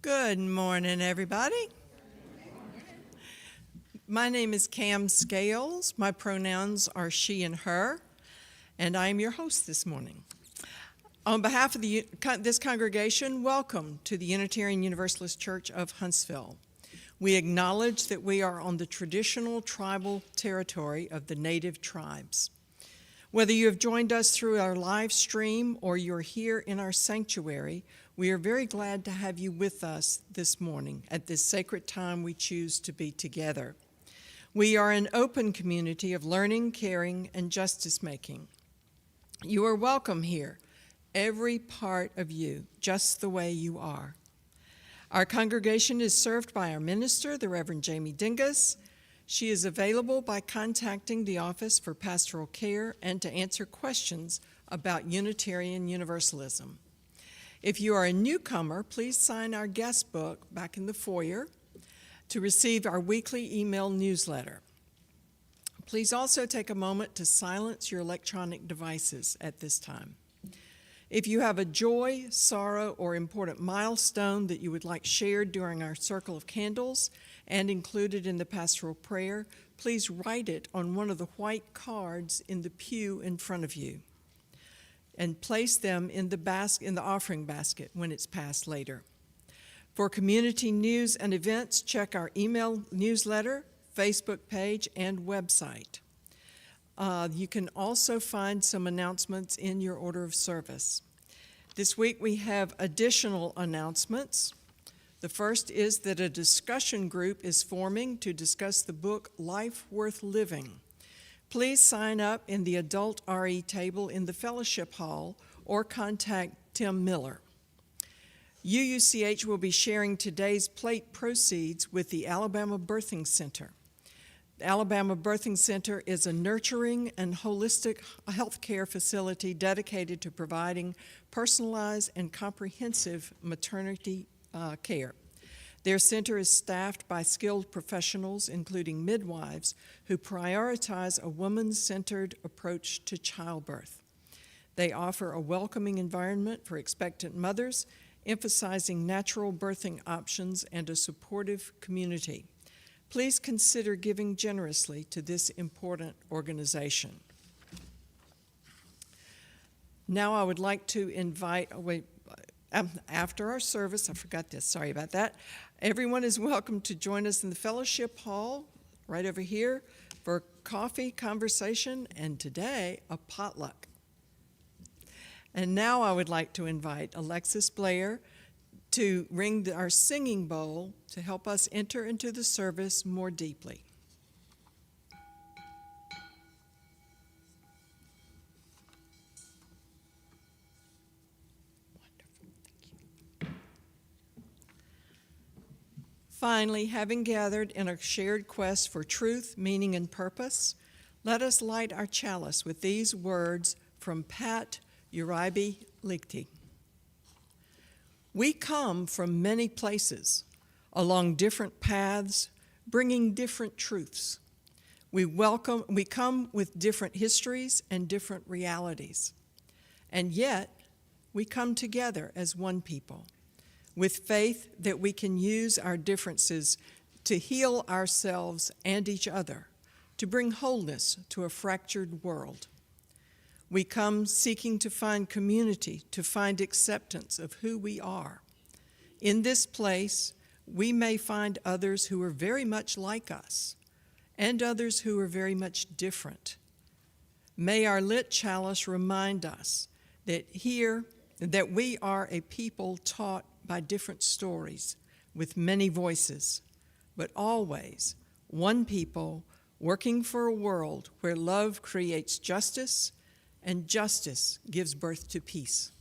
Good morning, everybody. My name is Cam Scales. My pronouns are she and her, and I am your host this morning. On behalf of this congregation, welcome to the Unitarian Universalist Church of Huntsville. We acknowledge that we are on the traditional tribal territory of the native tribes. Whether you have joined us through our live stream or you're here in our sanctuary, we are very glad to have you with us this morning at this sacred time we choose to be together. We are an open community of learning, caring, and justice-making. You are welcome here, every part of you, just the way you are. Our congregation is served by our minister, the Reverend Jaimie Dingus. She is available by contacting the Office for Pastoral Care and to answer questions about Unitarian Universalism. If you are a newcomer, please sign our guest book back in the foyer to receive our weekly email newsletter. Please also take a moment to silence your electronic devices at this time. If you have a joy, sorrow, or important milestone that you would like shared during our Circle of Candles and included in the pastoral prayer, please write it on one of the white cards in the pew in front of you and place them in the offering basket when it's passed later. For community news and events, check our email newsletter, Facebook page, and website. You can also find some announcements in your order of service. This week we have additional announcements. The first is that a discussion group is forming to discuss the book Life Worth Living. Please sign up in the adult RE table in the fellowship hall or contact Tim Miller. UUCH will be sharing today's plate proceeds with the Alabama Birthing Center. The Alabama Birthing Center is a nurturing and holistic healthcare facility dedicated to providing personalized and comprehensive maternity care. Their center is staffed by skilled professionals, including midwives, who prioritize a woman-centered approach to childbirth. They offer a welcoming environment for expectant mothers, emphasizing natural birthing options and a supportive community. Please consider giving generously to this important organization. Now I would like to invite, after our service, I forgot this, sorry about that. Everyone is welcome to join us in the fellowship hall right over here for coffee, conversation, and today, a potluck. And now I would like to invite Alexis Blair to ring our singing bowl to help us enter into the service more deeply. Finally, having gathered in a shared quest for truth, meaning, and purpose, let us light our chalice with these words from Pat Uribe Lichty. We come from many places, along different paths, bringing different truths. We come with different histories and different realities. And yet, we come together as one people, with faith that we can use our differences to heal ourselves and each other, to bring wholeness to a fractured world. We come seeking to find community, to find acceptance of who we are. In this place, we may find others who are very much like us, and others who are very much different. May our lit chalice remind us that we are a people taught by different stories with many voices, but always one people working for a world where love creates justice and justice gives birth to peace.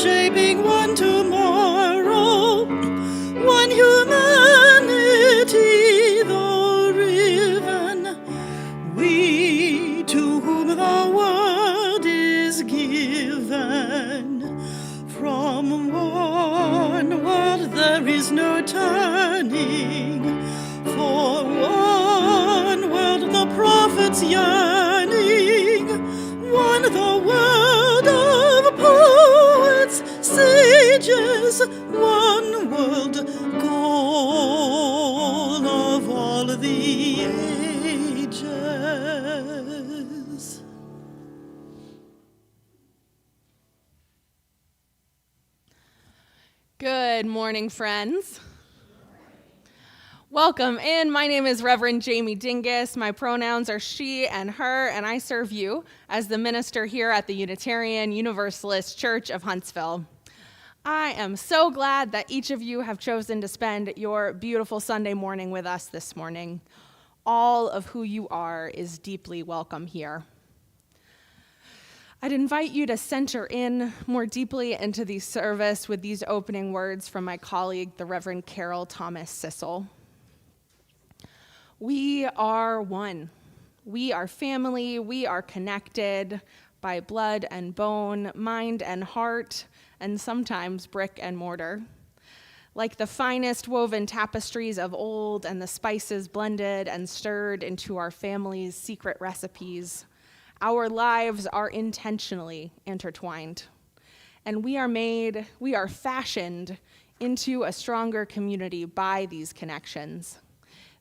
shaping one tomorrow, one humanity, though riven, we to whom the world is given. From one world there is no turning, for one world the prophets yearning, one the world of poets, sages, one world goal of all the ages. Good morning, friends. Welcome in. My name is Reverend Jaimie Dingus. My pronouns are she and her, and I serve you as the minister here at the Unitarian Universalist Church of Huntsville. I am so glad that each of you have chosen to spend your beautiful Sunday morning with us this morning. All of who you are is deeply welcome here. I'd invite you to center in more deeply into the service with these opening words from my colleague, the Reverend Carol Thomas Sissel. We are one. We are family. We are connected by blood and bone, mind and heart, and sometimes brick and mortar. Like the finest woven tapestries of old and the spices blended and stirred into our family's secret recipes, our lives are intentionally intertwined. And we are fashioned into a stronger community by these connections.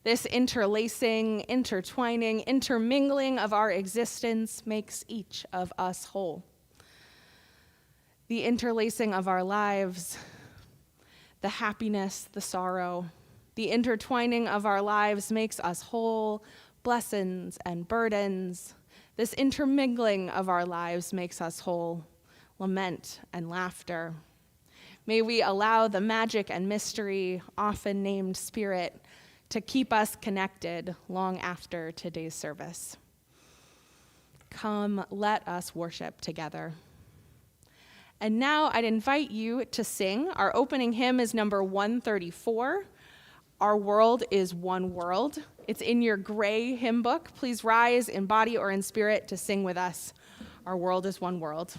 This interlacing, intertwining, intermingling of our existence makes each of us whole. The interlacing of our lives, the happiness, the sorrow, the intertwining of our lives makes us whole, blessings and burdens. This intermingling of our lives makes us whole, lament and laughter. May we allow the magic and mystery, often named Spirit, to keep us connected long after today's service. Come, let us worship together. And now I'd invite you to sing. Our opening hymn is number 134. Our World is One World. It's in your gray hymn book. Please rise in body or in spirit to sing with us. Our world is one world.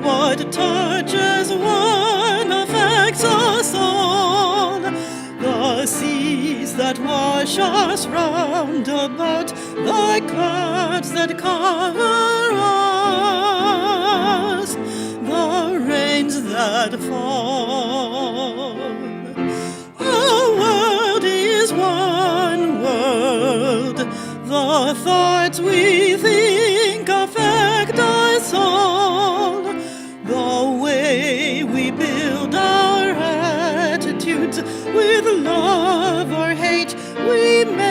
What touches one affects us all. The seas that wash us round about, the clouds that cover us, the rains that fall. Our world is one world. The thoughts we think affect us all. The way we build our attitudes with love or hate, we make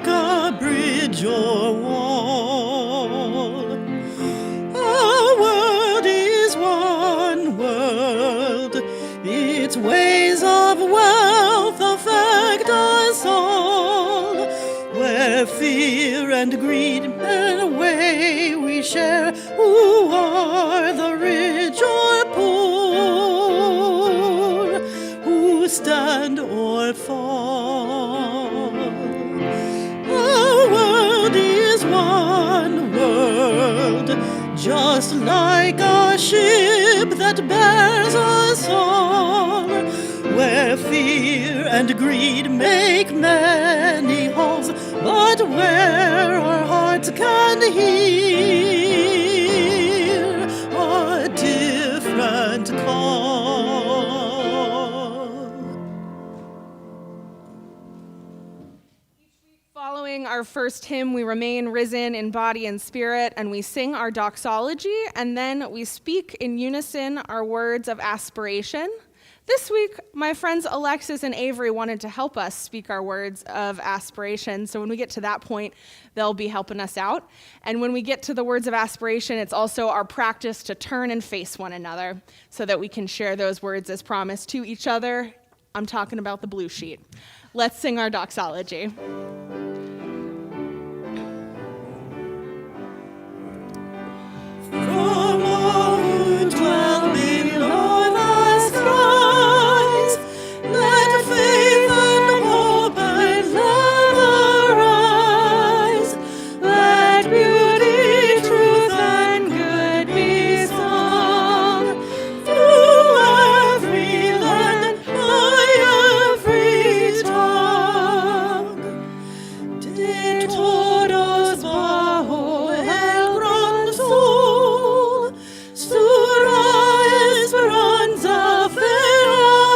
a bridge or wall. Our world is one world. Its ways of wealth affect us all. Where fear and greed away we share, who are the rich or poor, who stand or fall. Our world is one world, just like a ship that bears us all, where fear and greed make many halls, but where our hearts can hear a different call. Following our first hymn, we remain risen in body and spirit, and we sing our doxology, and then we speak in unison our words of aspiration. This week, my friends Alexis and Avery wanted to help us speak our words of aspiration. So when we get to that point, they'll be helping us out. And when we get to the words of aspiration, it's also our practice to turn and face one another so that we can share those words as promised to each other. I'm talking about the blue sheet. Let's sing our doxology. From all who dwell below the skies, let faith and hope and love arise. Let beauty, truth, and good be sung through every land, by every tongue. De todos bajo el gran sol, surra esperanza fer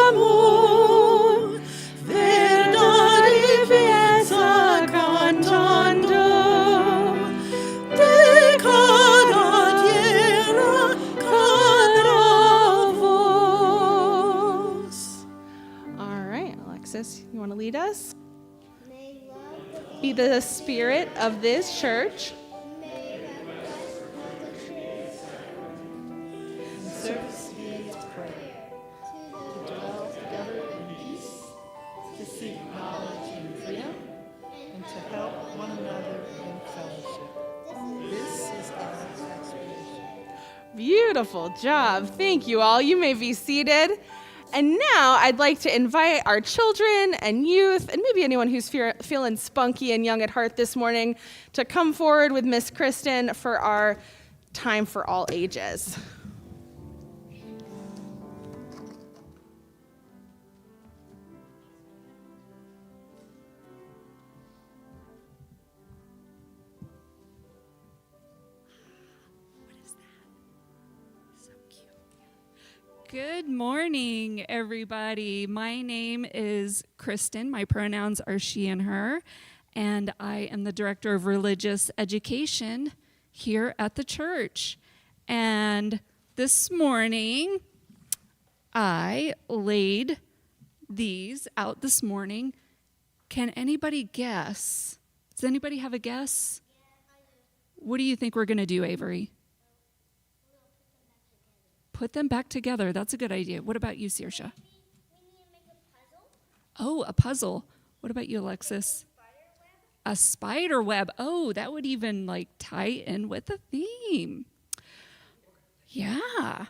amor, verdad y piensa cantando, de cada tierra, cada voz. All right, Alexis, you want to lead us? Be the spirit of this church. Service be prayer, to dwell together in peace, to seek knowledge and freedom, and to help one another in fellowship. This is our aspiration. Beautiful job. Thank you all. You may be seated. And now I'd like to invite our children and youth, and maybe anyone who's feeling spunky and young at heart this morning, to come forward with Miss Kristen for our time for all ages. Good morning, everybody. My name is Kristen. My pronouns are she and her, and I am the Director of Religious Education here at the church. And this morning, I laid these out this morning. Can anybody guess? Does anybody have a guess? What do you think we're going to do, Avery? Put them back together. That's a good idea. What about you, Saoirse? We need to make a puzzle. Oh, a puzzle. What about you, Alexis? A spider web. Oh, that would even like tie in with the theme. Yeah.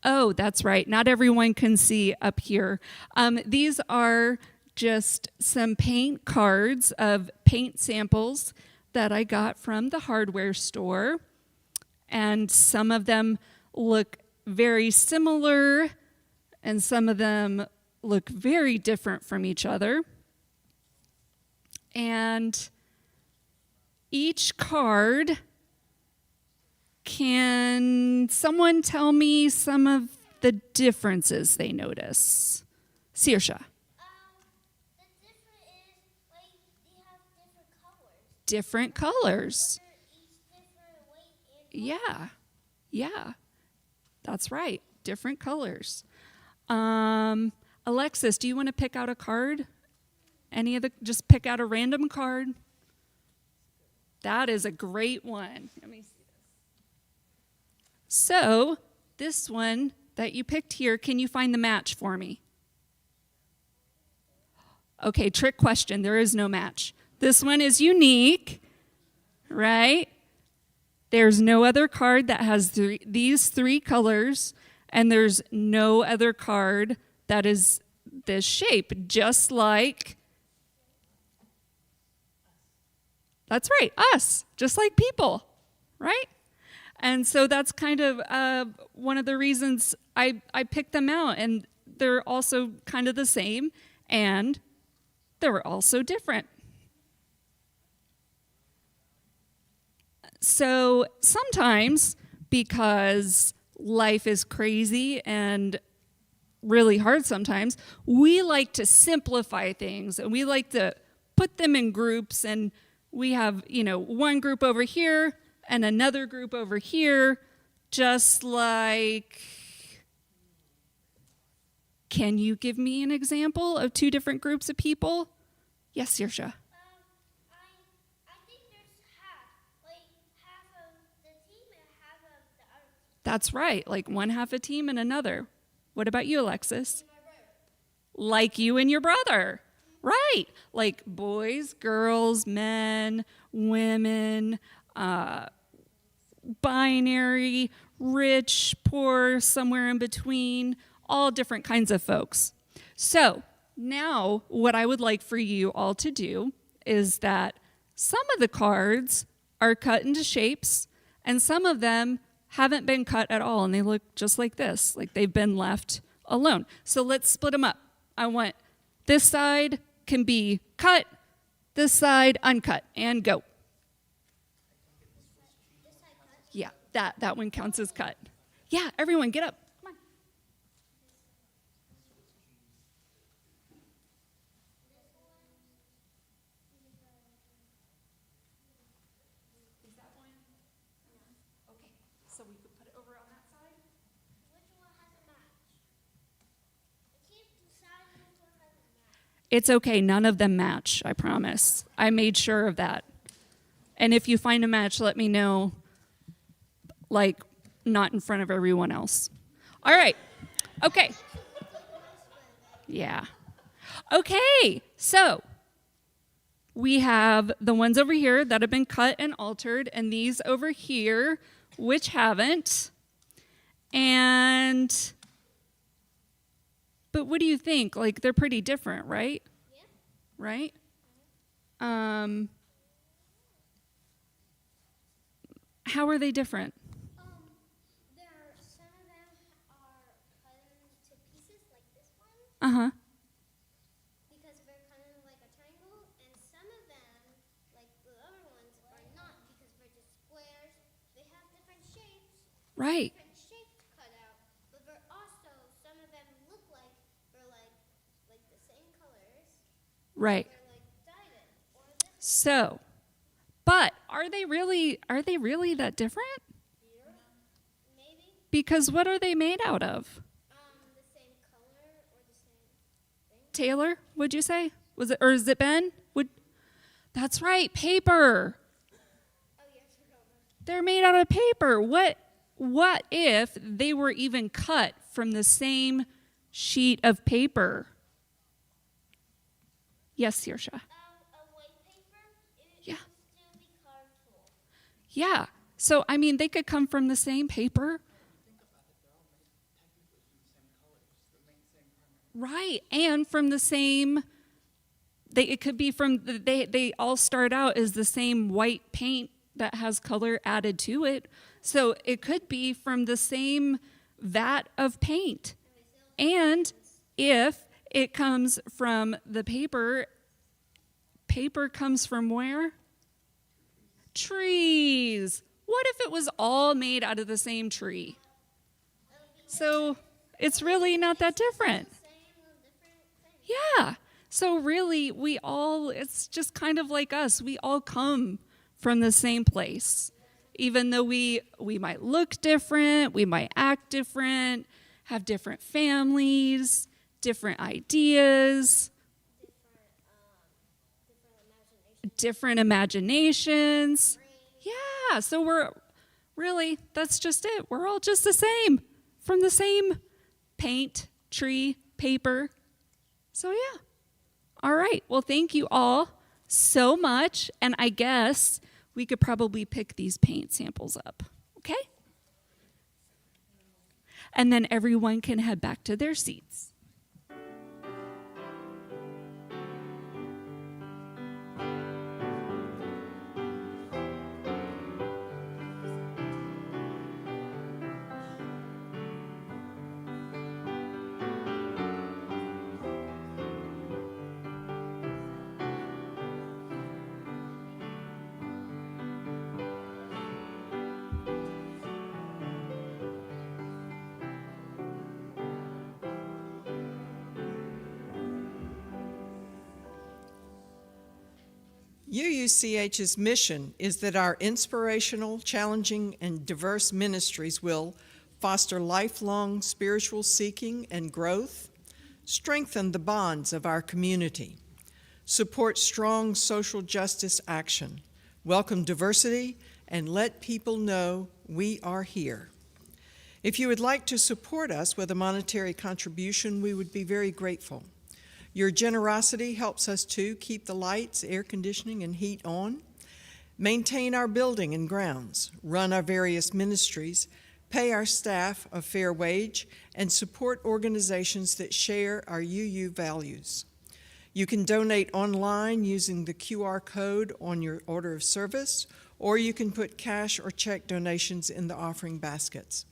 Oh, that's right. Not everyone can see up here. These are just some paint cards of paint samples that I got from the hardware store. And some of them look very similar, and some of them look very different from each other. And each card, can someone tell me some of the differences they notice? Saoirse. The difference is, like, they have different colors. Different colors. They're each different weight and Yeah. That's right. Different colors. Alexis, do you want to pick out a card? Just pick out a random card. That is a great one. Let me see this. So, this one that you picked here, can you find the match for me? Okay, trick question. There is no match. This one is unique, right? There's no other card that has these three colors, and there's no other card that is this shape, just like, that's right, us, just like people, right? And so that's kind of one of the reasons I picked them out, and they're also kind of the same, and they're also different. So sometimes, because life is crazy and really hard sometimes, we like to simplify things, and we like to put them in groups, and we have, one group over here and another group over here, just like Can you give me an example of two different groups of people? Yes, Saoirse. I think there's half of the team and half of the other team. That's right, like one half a team and another. What about you, Alexis? Like you and your brother. Right. Like boys, girls, men, women, binary, rich, poor, somewhere in between, all different kinds of folks. So now what I would like for you all to do is that some of the cards are cut into shapes and some of them haven't been cut at all and they look just like this, like they've been left alone. So let's split them up. I want this side can be cut, this side uncut, and go. Yeah, that one counts as cut. Yeah, everyone get up. Come on. Is that one? Okay, so we could put it over on that side? Which one has a match? I can't decide which one has a match. It's okay, none of them match, I promise. I made sure of that. And if you find a match, let me know, like, not in front of everyone else. All right, okay. Yeah. Okay, so we have the ones over here that have been cut and altered, and these over here, which haven't. But what do you think? Like, they're pretty different, right? Yeah. Right? How are they different? Some of them are cut into pieces like this one Uh-huh. because they're kind of like a triangle, and some of them, like the other ones, are not because they're just squares. They have different shapes. Right. Different shapes cut out, but they're also some of them look like they're like the same colors. Right. They're like dyed or this So, but are they really that different? maybe Because what are they made out of? the same color or the same thing. Taylor, would you say? Was it, or is it Ben? That's right, paper. Oh yes, I don't know. They're made out of paper. What if they were even cut from the same sheet of paper? Yes, Saoirse. A white paper, it Yeah. would still be colorful. Yeah. So, I mean, they could come from the same paper. Right. And from the same, it could be from, they all start out as the same white paint that has color added to it. So it could be from the same vat of paint. And if it comes from the paper comes from where? Trees. What if it was all made out of the same tree? So it's really not that different. Yeah. So really, it's just kind of like us. We all come from the same place. Even though we might look different, we might act different, have different families, different ideas, different imaginations. Yeah, so that's just it. We're all just the same, from the same paint, tree, paper. So yeah. All right, well, thank you all so much. And I guess we could probably pick these paint samples up, okay? And then everyone can head back to their seats. UUCH's mission is that our inspirational, challenging, and diverse ministries will foster lifelong spiritual seeking and growth, Strengthen the bonds of our community. Support strong social justice action. Welcome diversity, and let people know we are here. If you would like to support us with a monetary contribution, we would be very grateful. Your generosity helps us to keep the lights, air conditioning, and heat on, maintain our building and grounds, run our various ministries, pay our staff a fair wage, and support organizations that share our UU values. You can donate online using the QR code on your order of service, or you can put cash or check donations in the offering baskets.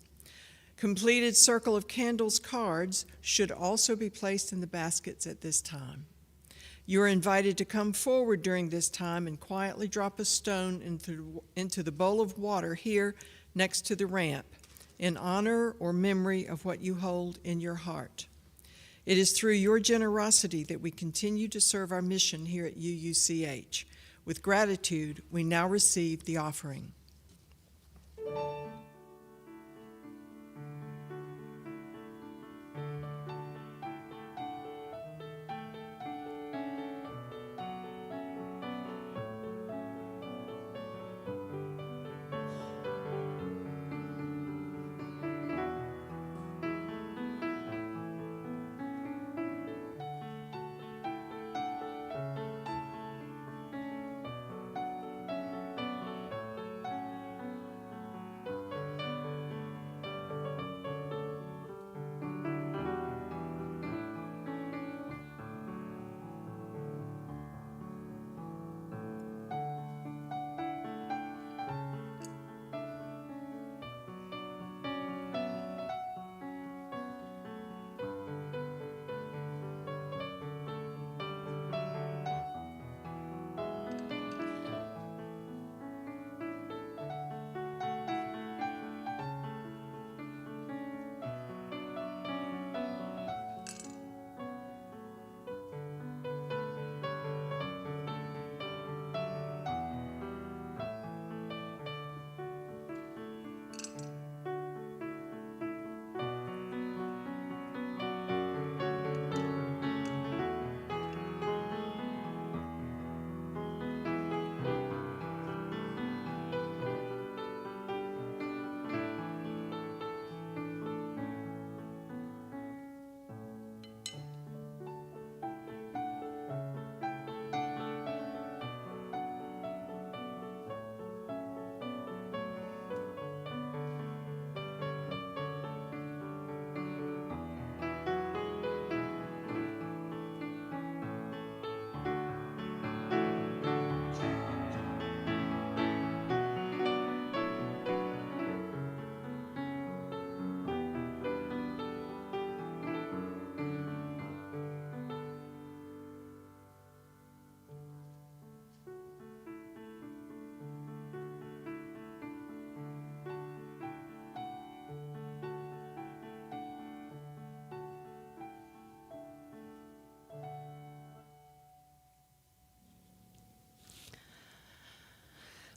Completed Circle of Candles cards should also be placed in the baskets at this time. You are invited to come forward during this time and quietly drop a stone into the bowl of water here next to the ramp in honor or memory of what you hold in your heart. It is through your generosity that we continue to serve our mission here at UUCH. With gratitude, we now receive the offering.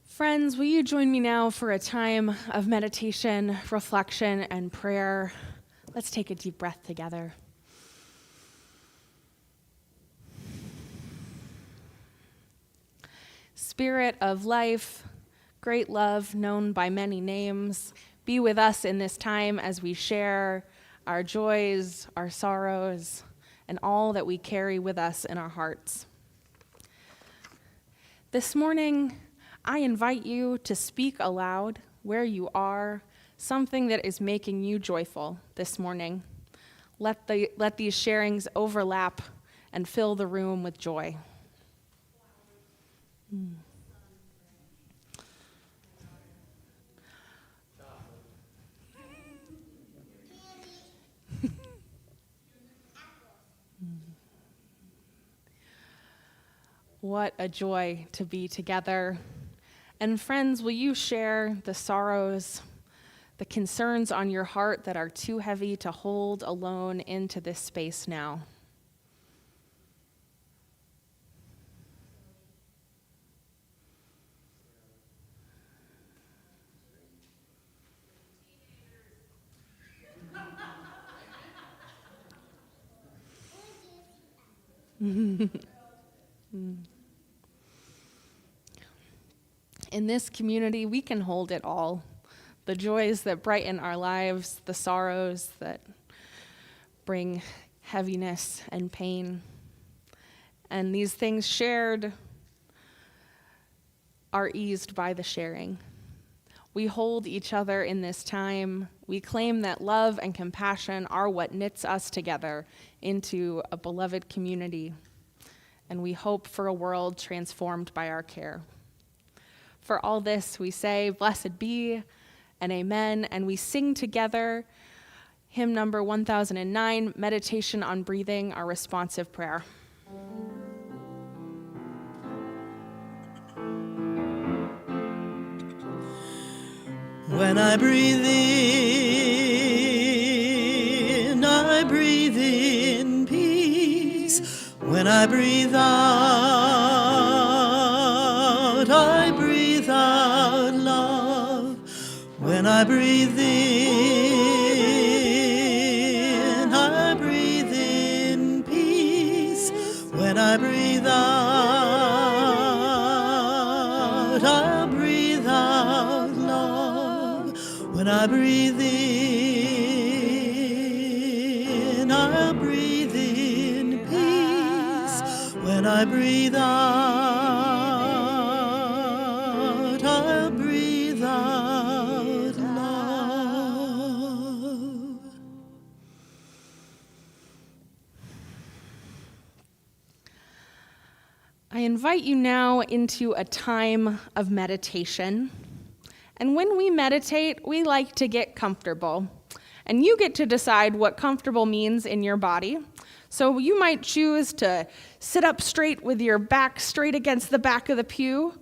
Friends, will you join me now for a time of meditation, reflection, and prayer? Let's take a deep breath together. Spirit of life, great love known by many names, be with us in this time as we share our joys, our sorrows, and all that we carry with us in our hearts. This morning, I invite you to speak aloud where you are, something that is making you joyful this morning. Let these sharings overlap and fill the room with joy. What a joy to be together. And friends, will you share the sorrows, the concerns on your heart that are too heavy to hold alone into this space now? In this community, we can hold it all. The joys that brighten our lives, the sorrows that bring heaviness and pain. And these things shared are eased by the sharing. We hold each other in this time. We claim that love and compassion are what knits us together into a beloved community. And we hope for a world transformed by our care. For all this, we say, blessed be and amen, and we sing together hymn number 1009, Meditation on Breathing, our responsive prayer. When I breathe in peace. When I breathe out love. When I breathe in peace. When I breathe out, I'll breathe out love. When I breathe in, I'll breathe in peace. When I breathe out, I'll breathe out love. I invite you now into a time of meditation. And when we meditate, we like to get comfortable. And you get to decide what comfortable means in your body. So you might choose to sit up straight with your back straight against the back of the pew.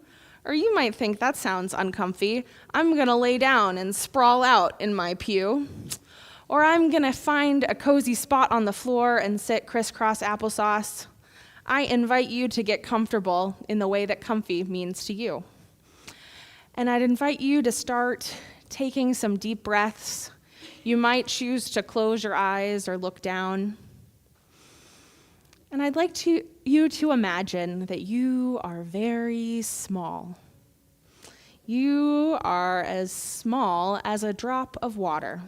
Or you might think, that sounds uncomfy. I'm going to lay down and sprawl out in my pew. Or I'm going to find a cozy spot on the floor and sit crisscross applesauce. I invite you to get comfortable in the way that comfy means to you. And I'd invite you to start taking some deep breaths. You might choose to close your eyes or look down. And I'd like you to imagine that you are very small. You are as small as a drop of water.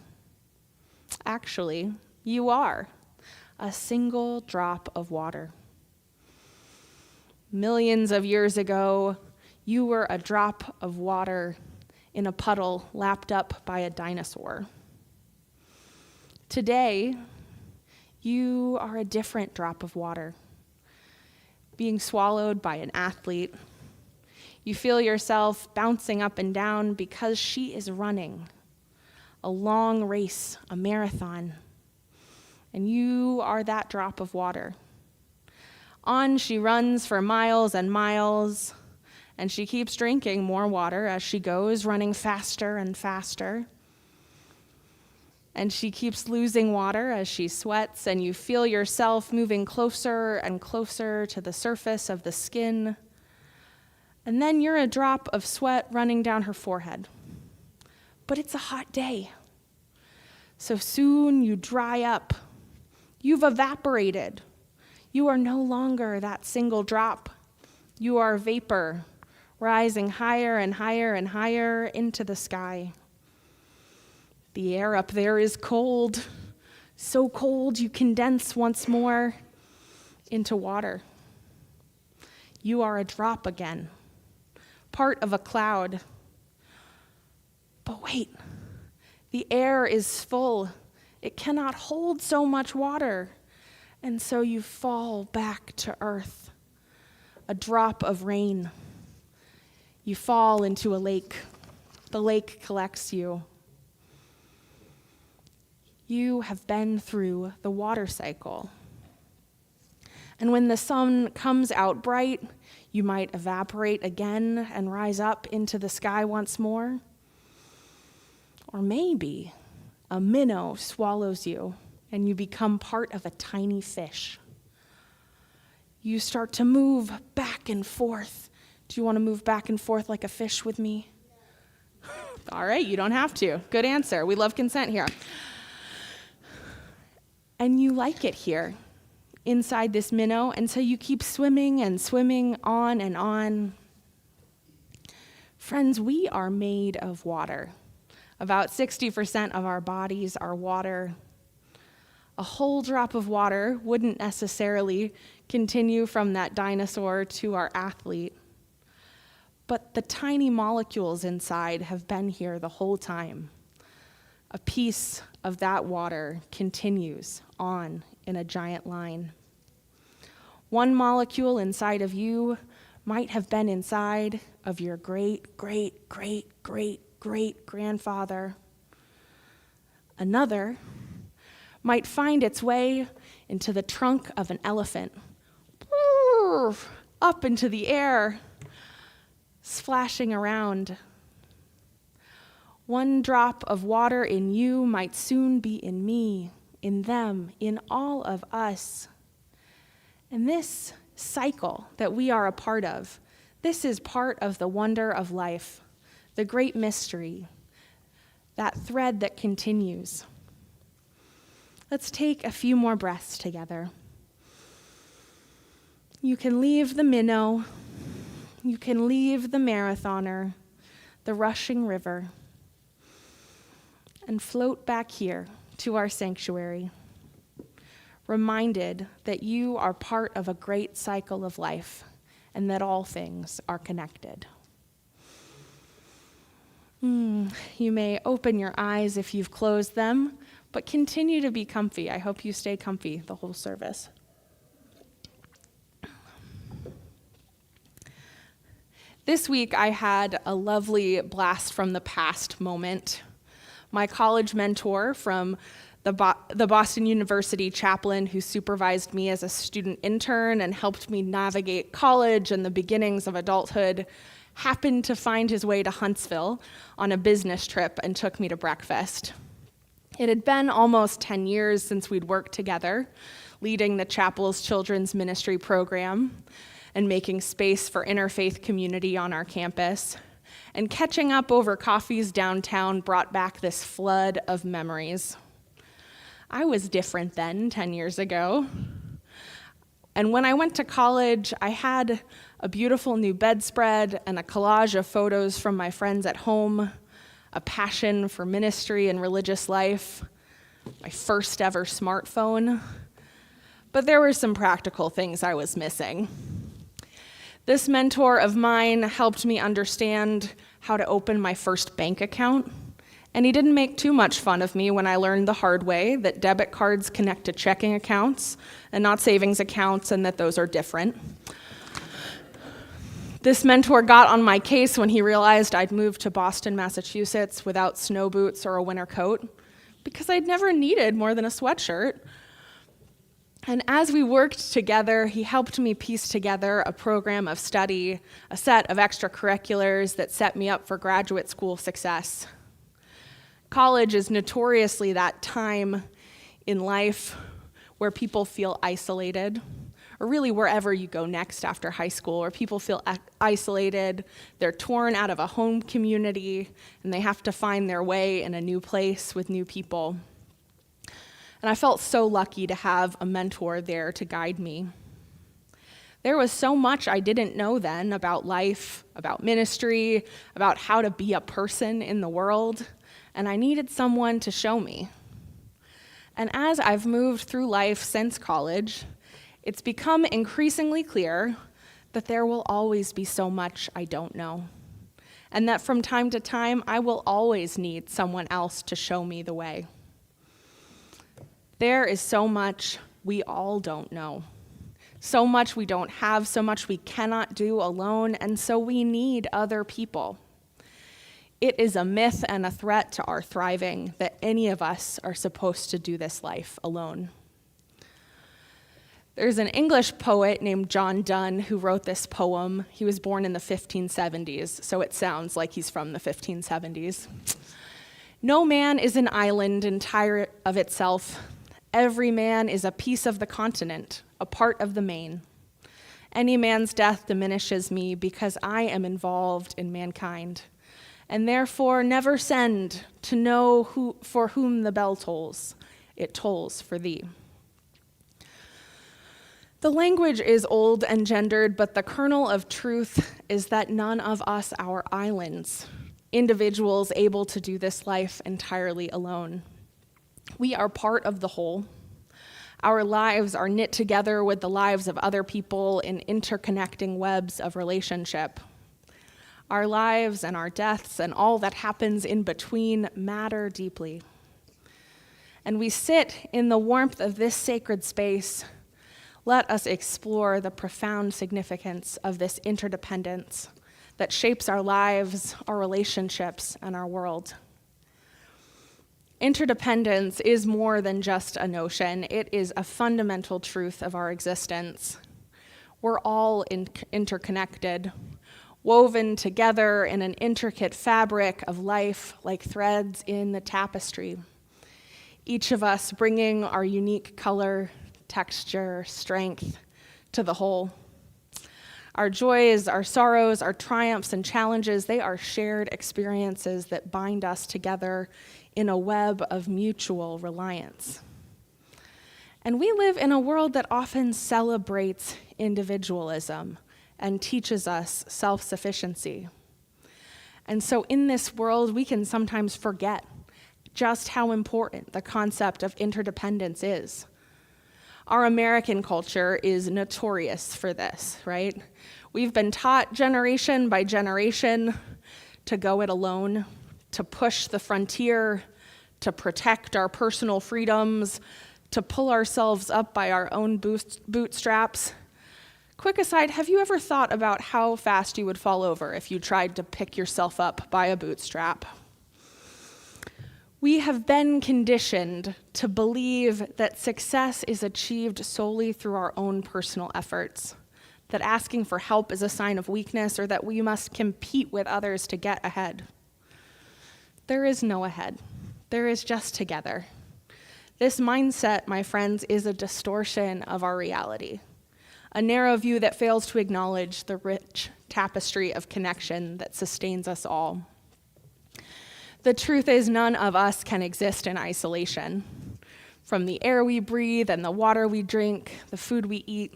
Actually, you are a single drop of water. Millions of years ago, you were a drop of water in a puddle lapped up by a dinosaur. Today, you are a different drop of water, being swallowed by an athlete. You feel yourself bouncing up and down because she is running a long race, a marathon, and you are that drop of water. On she runs for miles and miles, and she keeps drinking more water as she goes, running faster and faster. And she keeps losing water as she sweats, and you feel yourself moving closer and closer to the surface of the skin. And then you're a drop of sweat running down her forehead. But it's a hot day. So soon you dry up. You've evaporated. You are no longer that single drop. You are vapor, rising higher and higher and higher into the sky. The air up there is cold, so cold you condense once more into water. You are a drop again, part of a cloud. But wait, the air is full. It cannot hold so much water, and so you fall back to earth, a drop of rain. You fall into a lake. The lake collects you. You have been through the water cycle. And when the sun comes out bright, you might evaporate again and rise up into the sky once more. Or maybe a minnow swallows you and you become part of a tiny fish. You start to move back and forth. Do you want to move back and forth like a fish with me? All right, you don't have to. Good answer. We love consent here. And you like it here. inside this minnow, and so you keep swimming and swimming on and on. Friends, we are made of water. About 60% of our bodies are water. A whole drop of water wouldn't necessarily continue from that dinosaur to our athlete, but the tiny molecules inside have been here the whole time. A piece of that water continues on in a giant line. One molecule inside of you might have been inside of your great-great-great-great-great-grandfather. Another might find its way into the trunk of an elephant, up into the air, splashing around. One drop of water in you might soon be in me, in them, in all of us. And this cycle that we are a part of, this is part of the wonder of life, the great mystery, that thread that continues. Let's take a few more breaths together. You can leave the minnow, you can leave the marathoner, the rushing river, and float back here to our sanctuary, reminded that you are part of a great cycle of life and that all things are connected. You may open your eyes if you've closed them, but continue to be comfy. I hope you stay comfy the whole service. This week I had a lovely blast from the past moment. My college mentor from the Boston University chaplain who supervised me as a student intern and helped me navigate college and the beginnings of adulthood happened to find his way to Huntsville on a business trip and took me to breakfast. It had been almost 10 years since we'd worked together, leading the chapel's children's ministry program and making space for interfaith community on our campus. And catching up over coffees downtown brought back this flood of memories. I was different then, 10 years ago. And when I went to college, I had a beautiful new bedspread and a collage of photos from my friends at home, a passion for ministry and religious life, my first ever smartphone. But there were some practical things I was missing. This mentor of mine helped me understand how to open my first bank account, and he didn't make too much fun of me when I learned the hard way that debit cards connect to checking accounts and not savings accounts, and that those are different. This mentor got on my case when he realized I'd moved to Boston, Massachusetts without snow boots or a winter coat, because I'd never needed more than a sweatshirt. And as we worked together, he helped me piece together a program of study, a set of extracurriculars that set me up for graduate school success. College is notoriously that time in life where people feel isolated, or really wherever you go next after high school, where people feel isolated, they're torn out of a home community, and they have to find their way in a new place with new people. And I felt so lucky to have a mentor there to guide me. There was so much I didn't know then about life, about ministry, about how to be a person in the world, and I needed someone to show me. And as I've moved through life since college, it's become increasingly clear that there will always be so much I don't know, and that from time to time, I will always need someone else to show me the way. There is so much we all don't know, so much we don't have, so much we cannot do alone, and so we need other people. It is a myth and a threat to our thriving that any of us are supposed to do this life alone. There's an English poet named John Donne who wrote this poem. He was born in the 1570s, so it sounds like he's from the 1570s. No man is an island entire of itself. Every man is a piece of the continent, a part of the main. Any man's death diminishes me because I am involved in mankind, and therefore never send to know for whom the bell tolls. It tolls for thee. The language is old and gendered, but the kernel of truth is that none of us are islands, individuals able to do this life entirely alone. We are part of the whole. Our lives are knit together with the lives of other people in interconnecting webs of relationship. Our lives and our deaths and all that happens in between matter deeply. And we sit in the warmth of this sacred space. Let us explore the profound significance of this interdependence that shapes our lives, our relationships, and our world. Interdependence is more than just a notion. It is a fundamental truth of our existence. We're all interconnected, woven together in an intricate fabric of life like threads in the tapestry. Each of us bringing our unique color, texture, strength to the whole. Our joys, our sorrows, our triumphs and challenges, they are shared experiences that bind us together in a web of mutual reliance. And we live in a world that often celebrates individualism and teaches us self-sufficiency. And so in this world, we can sometimes forget just how important the concept of interdependence is. Our American culture is notorious for this, right? We've been taught generation by generation to go it alone, to push the frontier, to protect our personal freedoms, to pull ourselves up by our own bootstraps. Quick aside, have you ever thought about how fast you would fall over if you tried to pick yourself up by a bootstrap? We have been conditioned to believe that success is achieved solely through our own personal efforts, that asking for help is a sign of weakness, or that we must compete with others to get ahead. There is no ahead. There is just together. This mindset, my friends, is a distortion of our reality, a narrow view that fails to acknowledge the rich tapestry of connection that sustains us all. The truth is, none of us can exist in isolation. From the air we breathe and the water we drink, the food we eat,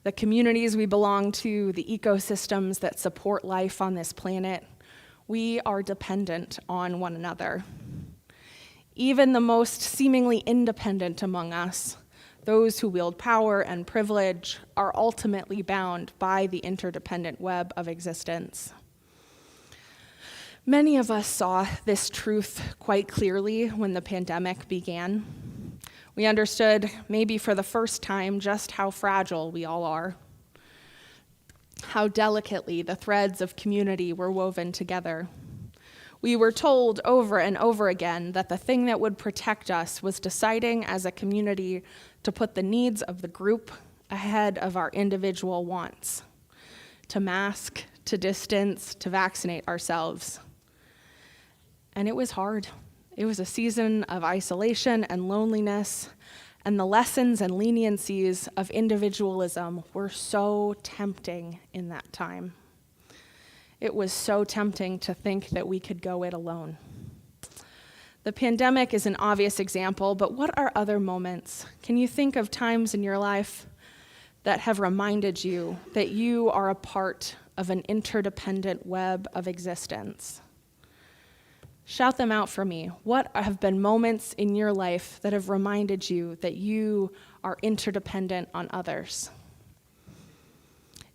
the communities we belong to, the ecosystems that support life on this planet, we are dependent on one another. Even the most seemingly independent among us, those who wield power and privilege, are ultimately bound by the interdependent web of existence. Many of us saw this truth quite clearly when the pandemic began. We understood, maybe for the first time, just how fragile we all are, how delicately the threads of community were woven together. We were told over and over again that the thing that would protect us was deciding as a community to put the needs of the group ahead of our individual wants, to mask, to distance, to vaccinate ourselves. And it was hard. It was a season of isolation and loneliness, and the lessons and leniencies of individualism were so tempting in that time. It was so tempting to think that we could go it alone. The pandemic is an obvious example, but what are other moments? Can you think of times in your life that have reminded you that you are a part of an interdependent web of existence? Shout them out for me. What have been moments in your life that have reminded you that you are interdependent on others?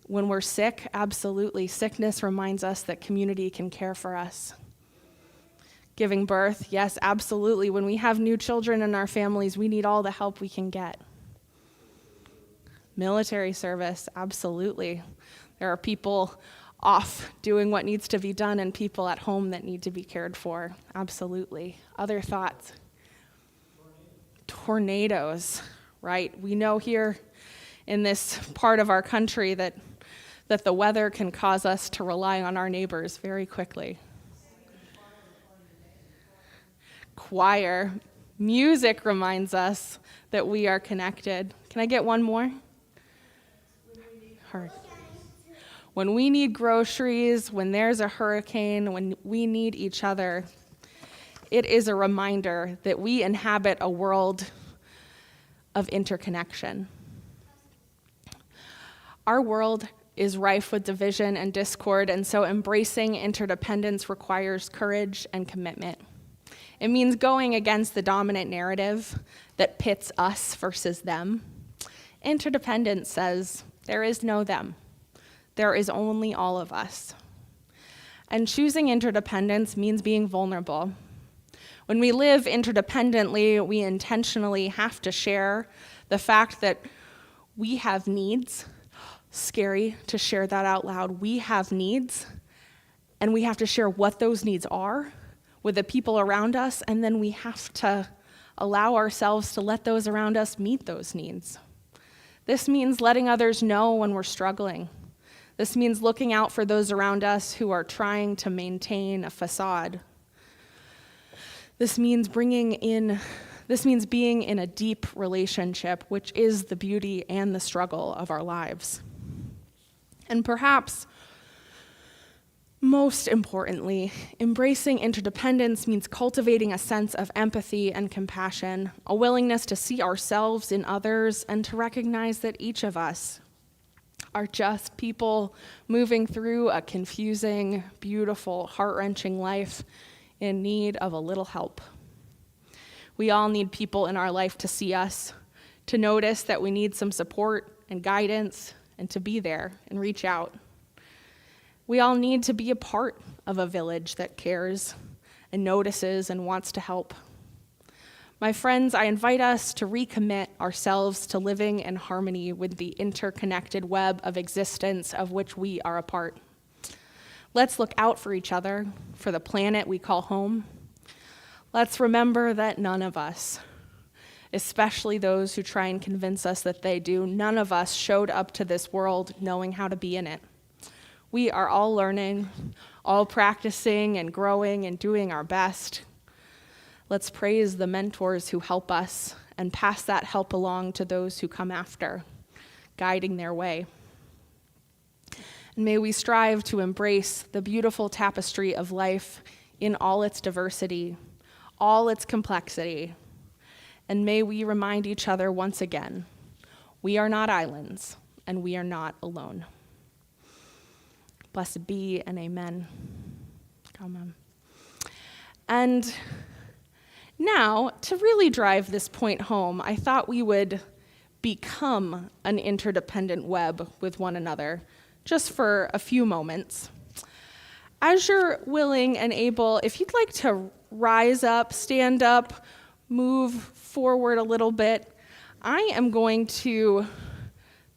When we're sick, absolutely. Sickness reminds us that community can care for us. Giving birth, yes, absolutely. When we have new children in our families, we need all the help we can get. Military service, absolutely. There are people off doing what needs to be done and people at home that need to be cared for, absolutely. Other thoughts? Tornadoes, right? We know here in this part of our country that the weather can cause us to rely on our neighbors very quickly. Choir. Music reminds us that we are connected. Can I get one more? Heard. When we need groceries, when there's a hurricane, when we need each other, it is a reminder that we inhabit a world of interconnection. Our world is rife with division and discord, and so embracing interdependence requires courage and commitment. It means going against the dominant narrative that pits us versus them. Interdependence says there is no them. There is only all of us. And choosing interdependence means being vulnerable. When we live interdependently, we intentionally have to share the fact that we have needs. Scary to share that out loud. We have needs, and we have to share what those needs are with the people around us, and then we have to allow ourselves to let those around us meet those needs. This means letting others know when we're struggling. This means looking out for those around us who are trying to maintain a facade. This means being in a deep relationship, which is the beauty and the struggle of our lives. And perhaps most importantly, embracing interdependence means cultivating a sense of empathy and compassion, a willingness to see ourselves in others, and to recognize that each of us are just people moving through a confusing, beautiful, heart-wrenching life in need of a little help. We all need people in our life to see us, to notice that we need some support and guidance, and to be there and reach out. We all need to be a part of a village that cares and notices and wants to help. My friends, I invite us to recommit ourselves to living in harmony with the interconnected web of existence of which we are a part. Let's look out for each other, for the planet we call home. Let's remember that none of us, especially those who try and convince us that they do, none of us showed up to this world knowing how to be in it. We are all learning, all practicing and growing and doing our best. Let's praise the mentors who help us and pass that help along to those who come after, guiding their way. And may we strive to embrace the beautiful tapestry of life in all its diversity, all its complexity. And may we remind each other once again, we are not islands and we are not alone. Blessed be and amen. Amen. And now, to really drive this point home, I thought we would become an interdependent web with one another, just for a few moments. As you're willing and able, if you'd like to rise up, stand up, move forward a little bit, I am going to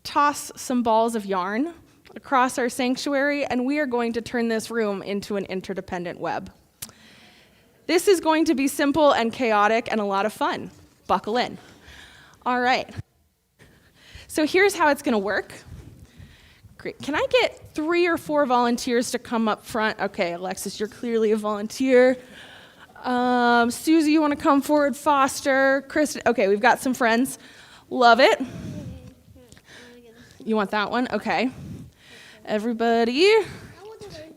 toss some balls of yarn across our sanctuary, and we are going to turn this room into an interdependent web. This is going to be simple and chaotic and a lot of fun. Buckle in. All right. So here's how it's going to work. Great. Can I get 3 or 4 volunteers to come up front? Okay, Alexis, you're clearly a volunteer. Susie, you want to come forward? Foster, Kristen. Okay, we've got some friends. Love it. You want that one? Okay. Everybody,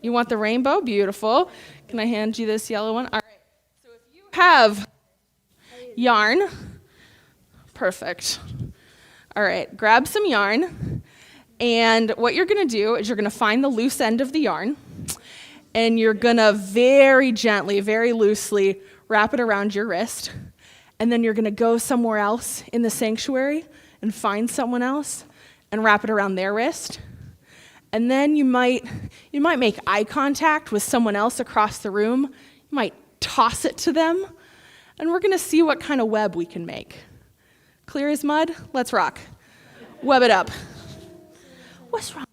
you want the rainbow? Beautiful. Can I hand you this yellow one? All right. So if you have yarn, perfect. All right, grab some yarn. And what you're going to do is you're going to find the loose end of the yarn, and you're going to very gently, very loosely wrap it around your wrist. And then you're going to go somewhere else in the sanctuary and find someone else and wrap it around their wrist. And then you might make eye contact with someone else across the room. You might toss it to them, and we're going to see what kind of web we can make. Clear as mud? Let's rock. Web it up. What's wrong?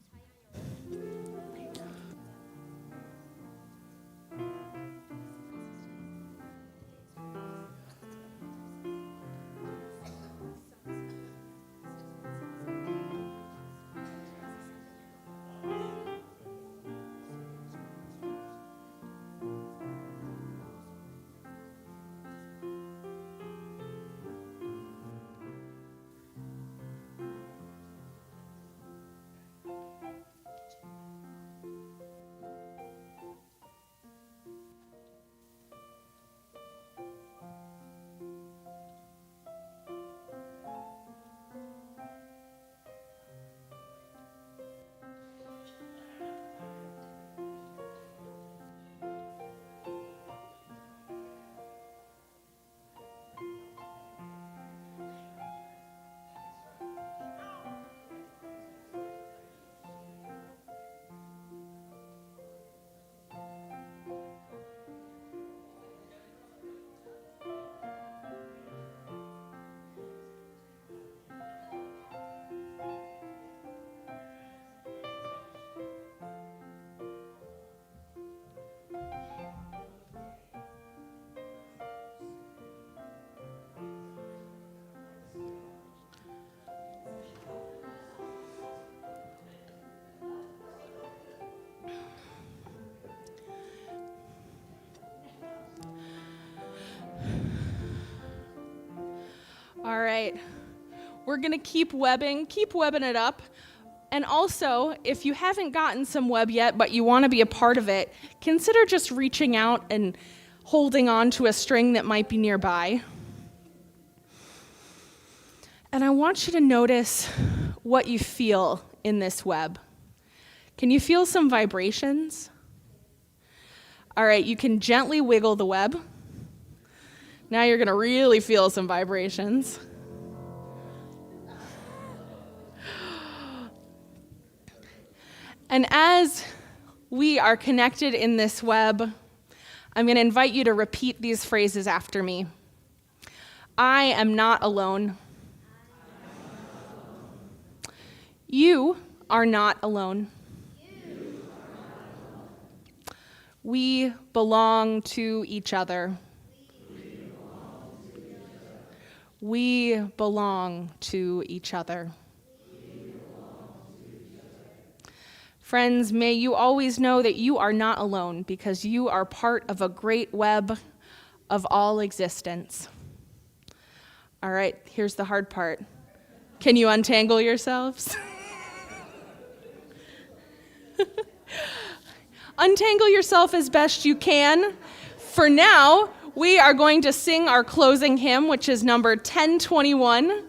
All right. We're going to keep webbing it up. And also, if you haven't gotten some web yet, but you want to be a part of it, consider just reaching out and holding on to a string that might be nearby. And I want you to notice what you feel in this web. Can you feel some vibrations? All right, you can gently wiggle the web. Now you're going to really feel some vibrations. And as we are connected in this web, I'm going to invite you to repeat these phrases after me. I am not alone. You are not alone. We belong to each other. We belong to each other. Friends, may you always know that you are not alone because you are part of a great web of all existence. All right, here's the hard part. Can you untangle yourselves? Untangle yourself as best you can. For now, we are going to sing our closing hymn, which is number 1021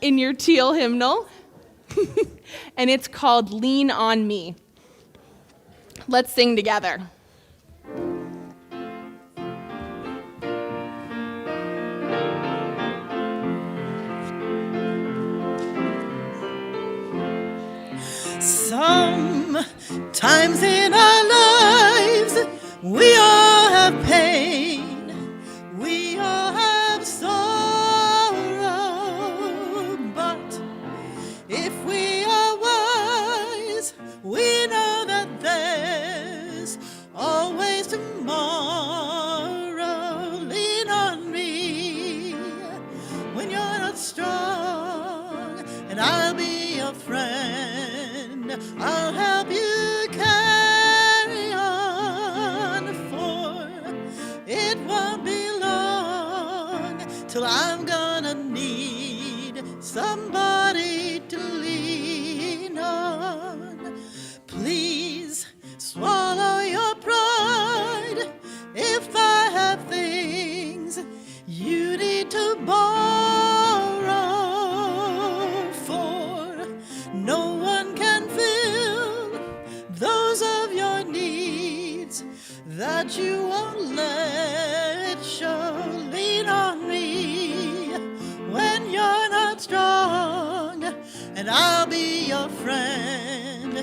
in your teal hymnal. And it's called Lean on Me. Let's sing together. Sometimes in our lives we all have pain, we all have sorrow, but if we are wise, we know that there's always tomorrow. Lean on me when you're not strong, and I'll be your friend. I'll help you carry on, for it won't be long till I'm gonna need somebody to lean on. Please swallow your pride if I have things you need to borrow, for no one can fill those of your needs that you won't let show. Lean on me when you're not strong, and I'll be your friend.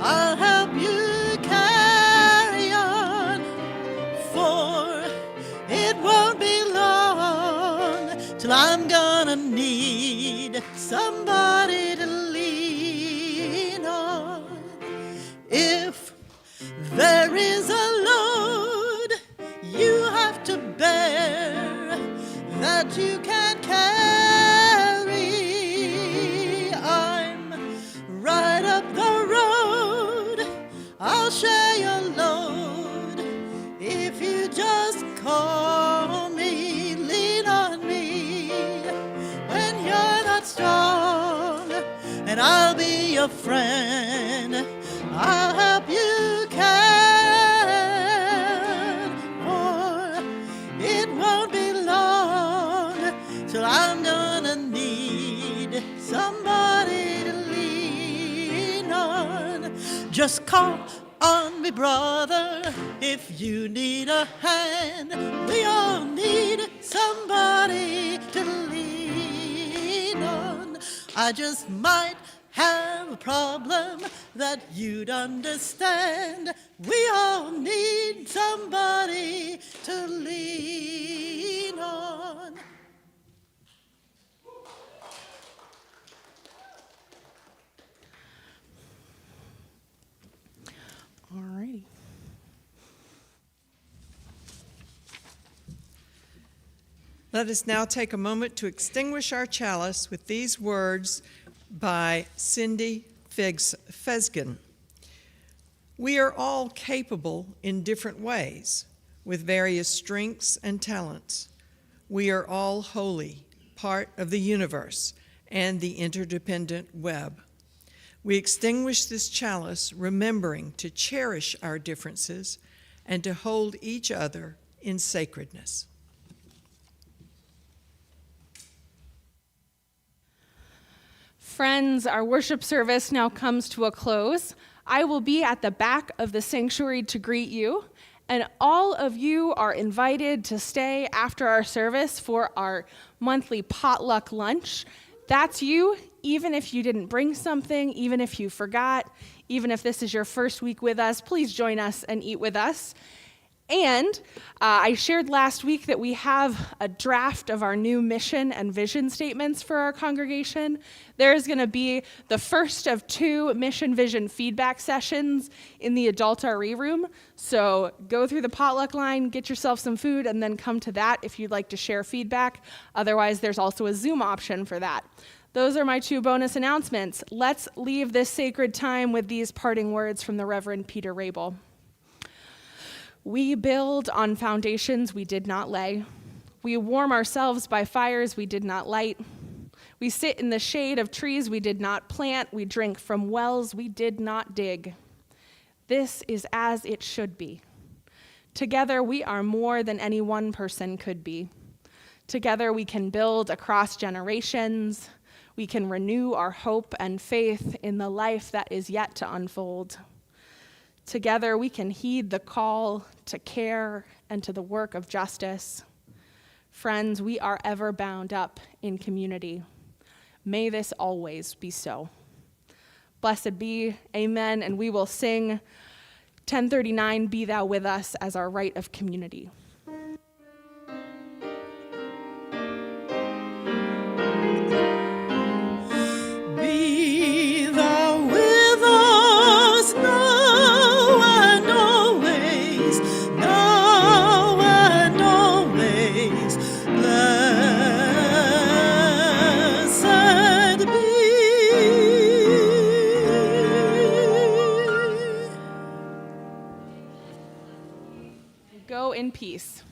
I'll help you carry on, for it won't be long till I'm gonna need somebody to lean on. If there is a load you have to bear that you can't carry, I'm right up the road. I'll share your load if you just call me. Lean on me when you're not strong, and I'll be your friend. I'll help you care, for it won't be long till I'm gonna need somebody to lean on. Just call on me, brother, if you need a hand. We all need somebody to lean on. I just might have a problem that you'd understand. We all need somebody to lean on. All righty. Let us now take a moment to extinguish our chalice with these words by Cindy Fesgen. We are all capable in different ways, with various strengths and talents. We are all holy, part of the universe and the interdependent web. We extinguish this chalice, remembering to cherish our differences and to hold each other in sacredness. Friends, our worship service now comes to a close. I will be at the back of the sanctuary to greet you, and all of you are invited to stay after our service for our monthly potluck lunch. That's you, even if you didn't bring something, even if you forgot, even if this is your first week with us, please join us and eat with us. And I shared last week that we have a draft of our new mission and vision statements for our congregation. There's going to be the first of 2 mission vision feedback sessions in the adult RE room. So go through the potluck line, get yourself some food, and then come to that if you'd like to share feedback. Otherwise, there's also a Zoom option for that. Those are my 2 bonus announcements. Let's leave this sacred time with these parting words from the Reverend Peter Rabel. We build on foundations we did not lay. We warm ourselves by fires we did not light. We sit in the shade of trees we did not plant. We drink from wells we did not dig. This is as it should be. Together we are more than any one person could be. Together we can build across generations. We can renew our hope and faith in the life that is yet to unfold. Together, we can heed the call to care and to the work of justice. Friends, we are ever bound up in community. May this always be so. Blessed be, amen, and we will sing 1039, Be Thou With Us, as our rite of community. In peace.